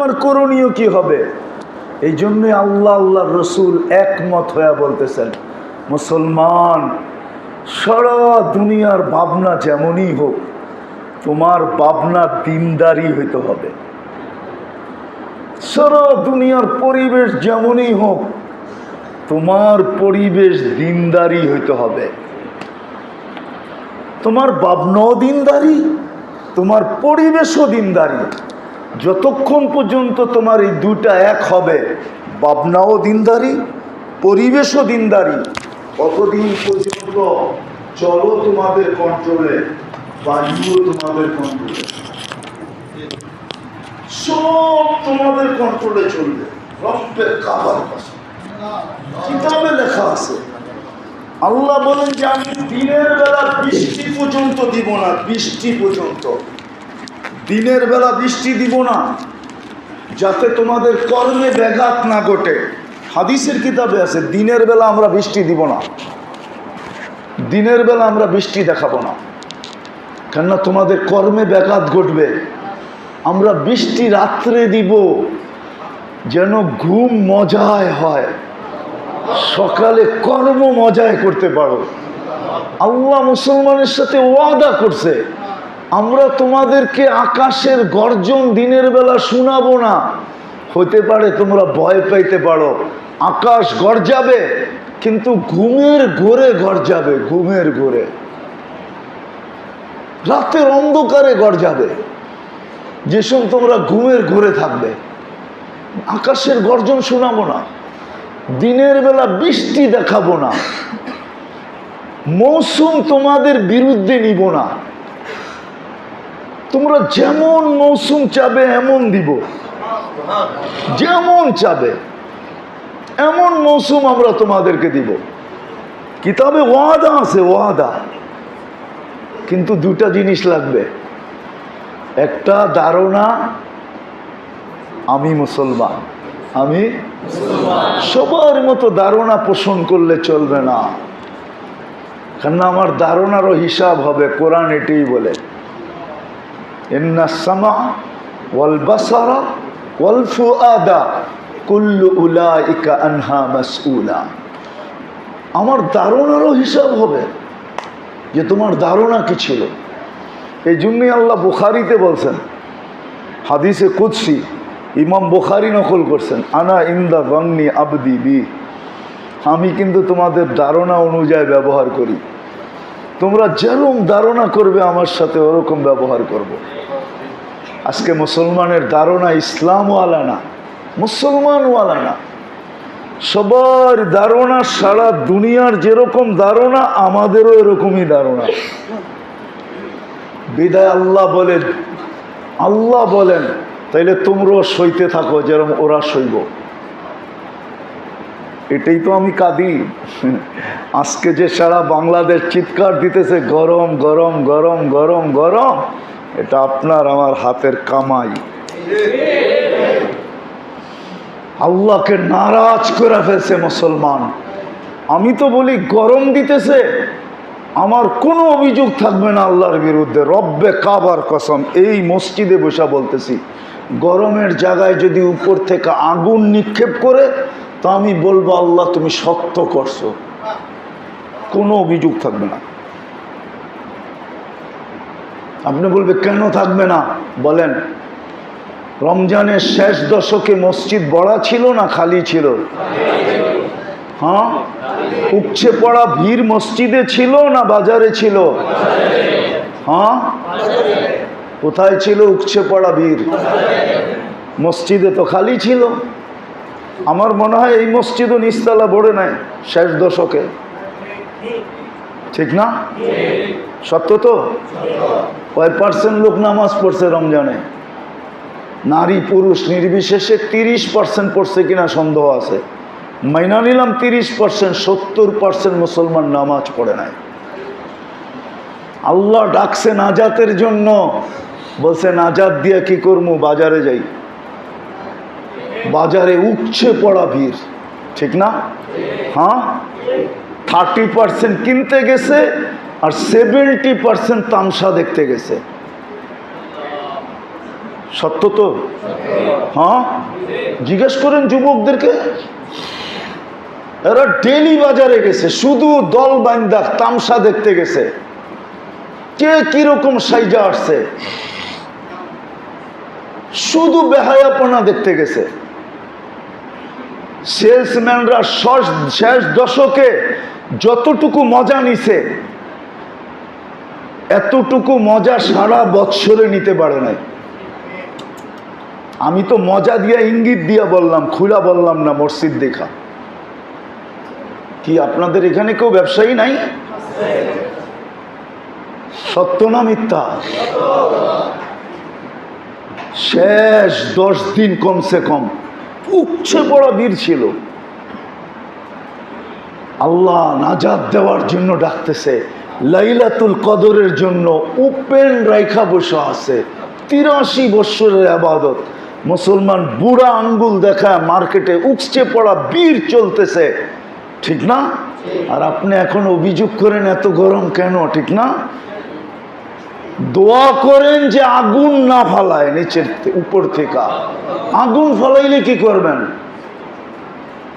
আমার করণীয় কি হবে? এই জন্যে আল্লাহ আল্লাহ রসুল একমত হয়ে বলতেছেন, মুসলমান সারা দুনিয়ার ভাবনা যেমনই হোক, তোমার ভাবনা দিনদারি হইতে হবে। সারা দুনিয়ার পরিবেশ যেমনই হোক, তোমার পরিবেশ দিনদারি হইতে হবে। তোমার ভাবনাও দিনদারি, তোমার পরিবেশও দিনদারি। যতক্ষণ পর্যন্ত তোমার এই দুটা এক হবে, ভাবনাও দিনদারি, পরিবেশও দিনদারি, কতদিন পর্যন্ত চলো তোমাদের কন্ট্রোলে, বায়ুও তোমাদের কন্ট্রোলে, সব তোমাদের কন্ট্রোলে চলবে। রব্বের কাবার পাশে কিতাবে লেখা আছে, আল্লাহ বলেন যে আমি দিনের বেলা বৃষ্টি পর্যন্ত দিব না, বৃষ্টি পর্যন্ত দিনের বেলা বৃষ্টি দিব না, যাতে তোমাদের কর্মে ব্যাঘাত না ঘটে। হাদিসের কিতাবে আছে দিনের বেলা আমরা বৃষ্টি দিব না, দিনের বেলা আমরা বৃষ্টি দেখাবো না, কেননা তোমাদের কর্মে ব্যাঘাত ঘটবে। আমরা বৃষ্টি রাত্রে দিব, যেন ঘুম মজায় হয়, সকালে কর্ম মজায় করতে পারো। আল্লাহ মুসলমানের সাথে ওয়াদা করছে, আমরা তোমাদেরকে আকাশের গর্জন দিনের বেলা শোনাবো না। হতে পারে তোমরা ভয় পাইতে পারো, আকাশ গর্জাবে, কিন্তু ঘুমের ঘোরে গর্জাবে, ঘুমের ঘোরে, রাতের অন্ধকারে গর্জাবে। যে সময় তোমরা ঘুমের ঘোরে থাকবে, আকাশের গর্জন শোনাবো না, দিনের বেলা বৃষ্টি দেখাবো না, মৌসুম তোমাদের বিরুদ্ধে নিব না। তোমরা যেমন মৌসুম চাবে এমন দিব, যেমন চাবে এমন মৌসুম আমরা তোমাদেরকে দিব। কিতাবে ওয়াদা আছে, ওয়াদা। কিন্তু দুটা জিনিস লাগবে, একটা ধারণা আমি মুসলমান, আমি সবার মতো ধারণা পোষণ করলে চলবে না, কেননা আমার ধারণারও হিসাব হবে। কোরআন এটাই বলে, ইন্না সামা ওয়াল বাসারা ওয়াল ফুআদা কুল্লু উলাইকা আনহা মাসউলা। আমার ধারণারও হিসাব হবে যে তোমার ধারণা কি ছিল। এই জন্যই আল্লাহ বুখারীতে বলছেন, হাদিসে কুদসি, ইমাম বুখারী নকল করছেন, আনা ইনদা যান্নি আবদি বি, আমি কিন্তু তোমাদের ধারণা অনুযায়ী ব্যবহার করি। তোমরা যেরকম ধারণা করবে আমার সাথে ওরকম ব্যবহার করব। আজকে মুসলমানের ধারণা ইসলামওয়ালা না, মুসলমানওয়ালা না, সবার ধারণা সারা দুনিয়ার যেরকম ধারণা আমাদেরও এরকমই ধারণা। বিদায় আল্লাহ বলেন তাইলে তোমরাও সইতে থাকো যেরকম ওরা সইব। এটাই তো আমি কাঁদি। আজকে যে সারা বাংলাদেশ চিৎকার দিতেছে গরম গরম গরম গরম গরম, এটা আপনার আমার হাতের কামাই। আল্লাহকে নারাজ করে ফেলছে মুসলমান। আমি তো বলি গরম দিতেছে, আমার কোনো অভিযোগ থাকবে না আল্লাহর বিরুদ্ধে। রব্বে কাবার কসম, এই মসজিদে বসা বলতেছি, গরমের জায়গায় যদি উপর থেকে আগুন নিক্ষেপ করে, তা আমি বলবো আল্লাহ তুমি সত্য করছো, কোনো অভিযোগ থাকবে না। আপনি বলবে কেন থাকবে না? বলেন, রমজানের শেষ দশকে মসজিদ ভরা ছিল না খালি ছিল? হ্যাঁ, উপচে পড়া ভিড় মসজিদে ছিল না বাজারে ছিল? হ্যাঁ, কোথায় ছিল উপচে পড়া ভিড়? মসজিদে তো খালি ছিল। আমার মনে হয় এই মসজিদও নিচতলা ভরে নাই শেষ দশকে, ঠিক না? সত্য তো? কয় পার্সেন্ট লোক নামাজ পড়ছে রমজানে? নারী পুরুষ নির্বিশেষে 30% পড়ছে কিনা সন্দেহ আছে। মাইনা নিলাম 30%, 70% মুসলমান নামাজ পড়ে নাই। আল্লাহ ডাকছে নাজাতের জন্য, বলছে নাজাত দিয়ে কি করবো? বাজারে যাই। বাজারে উপচে পড়া ভিড়, ঠিক না? হ্যাঁ, 30% কিনতে গেছে আর 70% তামসা দেখতে গেছে। সত্য তো? হ্যাঁ, জিজ্ঞেস করেন যুবকদেরকে। এরা ডেলি বাজারে গেছে, শুধু দল বান্দা তামসা দেখতে গেছে, কে কিরকম সাইজা আসছে, শুধু বেহায়াপনা দেখতে গেছে। সেলসম্যানরা শেষ দশকে যতটুকু মজা নিছে, এতটুকু মজা সারা বৎসরে নিতে পারে নাই। আমি তো মজা দিয়া ইঙ্গিত দিয়া বললাম, খুলা বললাম না, মসজিদ দেখা। কি আপনাদের এখানে কেউ ব্যবসায়ী নাই? সত্য না মিথ্যা? শেষ 10 দিন কমসে কম উপচে পড়া ভিড় ছিল। আল্লাহ নাজাত দেওয়ার জন্য ডাকতেছে, লাইলাতুল কদরের জন্য ওপেন রাইখা বসে আছে। 83 বৎসরের ইবাদত, মুসলমান বুড়া আঙ্গুল দেখায় মার্কেটে উপচে পড়া ভিড় চলতেছে, ঠিক না? আর আপনি এখন অভিযোগ করেন এত গরম কেন, ঠিক না? দোয়া করেন যে আগুন না ফালায় নিচের উপর থেকে। আগুন ফালাইলে কি করবেন?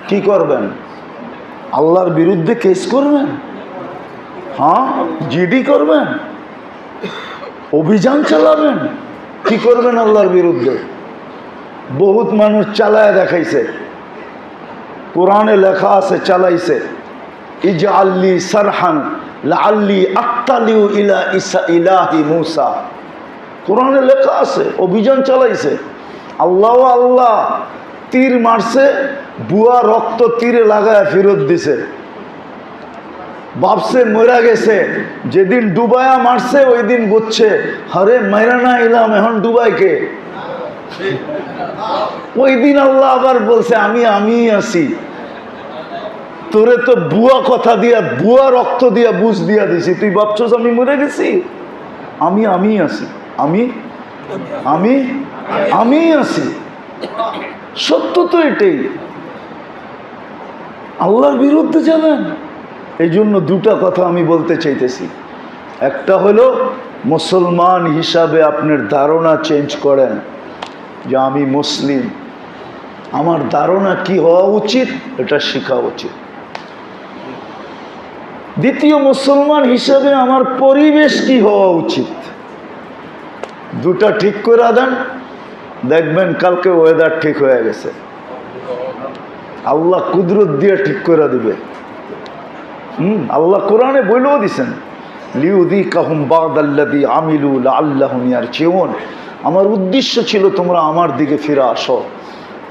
কি করবেন? আল্লাহর বিরুদ্ধে কেস করবেন? হ্যাঁ, জিডি করবেন, অভিযান চালাবেন, কি করবেন আল্লাহর বিরুদ্ধে? বহুত মানুষ চালায় দেখাইছে, কোরআনে লেখা আছে চালাইছে, ইজআল্লি সারহান লাআল্লি আত্তালিউ ইলা ইলাহি মূসা। কোরআনে লেখা আছে, অভিযান চালাইছে। আল্লাহ আল্লাহ তীর মারছে, বুয়া রক্ত তীরে লাগায় ফেরত দিছে। ভাবছে মরা গেছে, যেদিন ডুবায়া মারছে ওই দিন বুঝছে, হরে মাইরা না এলাম, এখন ডুবাই কে? ওই দিন আল্লাহ আবার বলছে, আমি আছি। তোরে তো বুয়া কথা দিয়া, বুয়া রক্ত দিয়া বুঝ দিয়া দিছি, তুই ভাবছস আমি মরে গেছি? আমি আছি, আমি আছি। সত্য তো এটাই। আল্লাহর বিরুদ্ধে যাবেন? এই জন্য দুটা কথা আমি বলতে চাইতেছি। একটা হলো, মুসলমান হিসাবে আপনার ধারণা চেঞ্জ করেন যে আমি মুসলিম, আমার ধারণা কি হওয়া উচিত এটা শেখা উচিত। দ্বিতীয়, মুসলমান হিসাবে আমার পরিবেশ কি হওয়া উচিত, দুটা ঠিক করে দেন, দেখবেন কালকে ওয়েদার ঠিক হয়ে গেছে। আল্লাহ কুদরত দিয়ে ঠিক করে দিবে। আল্লাহ কোরআনে বলেও দিছেন, লিউযীকাহুম বা'দাল্লাযী আমিলু লাআল্লাহুম ইয়ারজিউন। আমার উদ্দেশ্য ছিল তোমরা আমার দিকে ফিরে আসো।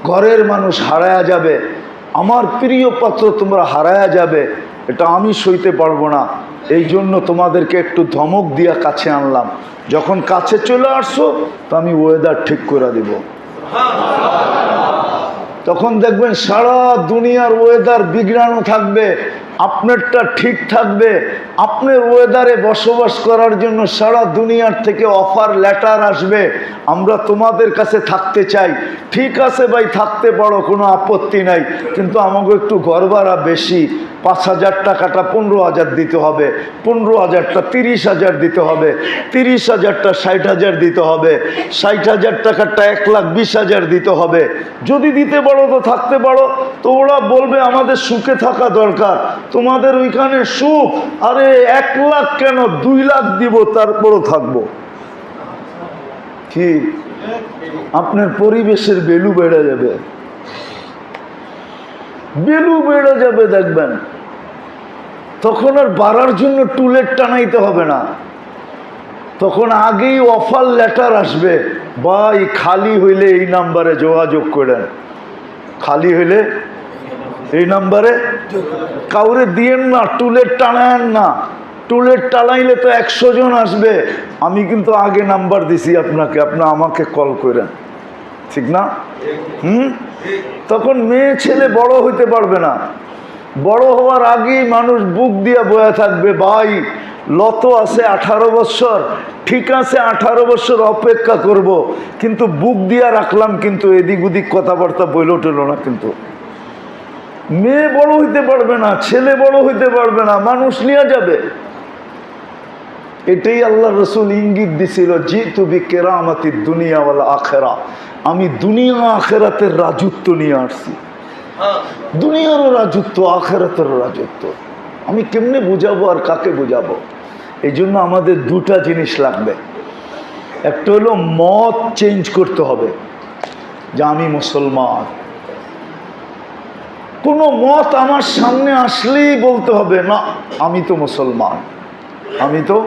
ঘরের মানুষ হারায়া যাবে, আমার প্রিয় পাত্র তোমরা হারায়া যাবে, এটা আমি সইতে পারবো না। এই জন্য তোমাদেরকে একটু ধমক দিয়া কাছে আনলাম। যখন কাছে চলে আসছো তো আমি ওয়েদার ঠিক করে দিব। তখন দেখবেন সারা দুনিয়ার ওয়েদার বিগড়ানো থাকবে, আপনারটা ঠিক থাকবে। আপনার ওয়েদারে বসবাস করার জন্য সারা দুনিয়ার থেকে অফার লেটার আসবে, আমরা তোমাদের কাছে থাকতে চাই। ঠিক আছে ভাই, থাকতে পারো, কোনো আপত্তি নাই, কিন্তু আমাকে একটু ঘর ভাড়া বেশি, 5,000 টাকাটা 15,000 দিতে হবে, 15,000টা 30,000 দিতে হবে, 30,000টা 60,000 দিতে হবে, 60,000 টাকাটা 1,20,000 দিতে হবে। যদি দিতে পারো তো থাকতে পারো। তো ওরা বলবে আমাদের সুখে থাকা দরকার, তোমাদের ওইখানে সুখ, আরে 1 লাখ কেন 2 লাখ দিব, তারপরও থাকবো। কি আপনার পরিবেশের ভ্যালু বেড়ে যাবে, ভ্যালু বেড়ে যাবে। দেখবেন তখন আর বাড়ার জন্য টুলেট টানাইতে হবে না, তখন আগেই অফার লেটার আসবে, ভাই খালি হইলে এই নাম্বারে যোগাযোগ করেন, খালি হইলে এই নাম্বারে। কাউরে দিয়েন না, টুলেট টানায়েন না, টুলেট টানাইলে তো 100 জন আসবে। আমি কিন্তু আগে নাম্বার দিছি আপনাকে, আপনি আমাকে কল করেন, ঠিক না? তখন মেয়ে ছেলে বড় হইতে পারবে না। বড় হওয়ার আগেই মানুষ বুক দিয়া বয়া থাকবে, ভাই লত আছে 18 বছর, ঠিক আছে 18 বছর অপেক্ষা করব, কিন্তু বুক দিয়া রাখলাম, কিন্তু এদিক ওদিক কথাবার্তা বইলো টেলো না। কিন্তু মেয়ে বড় হইতে পারবে না, ছেলে বড় হইতে পারবে না, মানুষ নিয়ে যাবে। এটাই আল্লাহ রসুল ইঙ্গিত দিছিল, জিতু বিকেরামতি দুনিয়া ওয়াল আখিরা, আমি দুনিয়া আখেরাতের রাজত্ব নিয়ে আসছি। দুনিয়ারও রাজত্ব, আখেরাতেরও রাজত্ব। আমি কেমনে বুঝাবো আর কাকে বুঝাবো? এই জন্য আমাদের দুটা জিনিস লাগবে। একটা হলো মত চেঞ্জ করতে হবে, যে আমি মুসলমান। কোনো মত আমার সামনে আসলেই বলতে হবে না আমি তো মুসলমান, আমি তো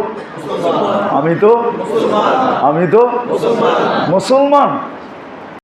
মুসলমান।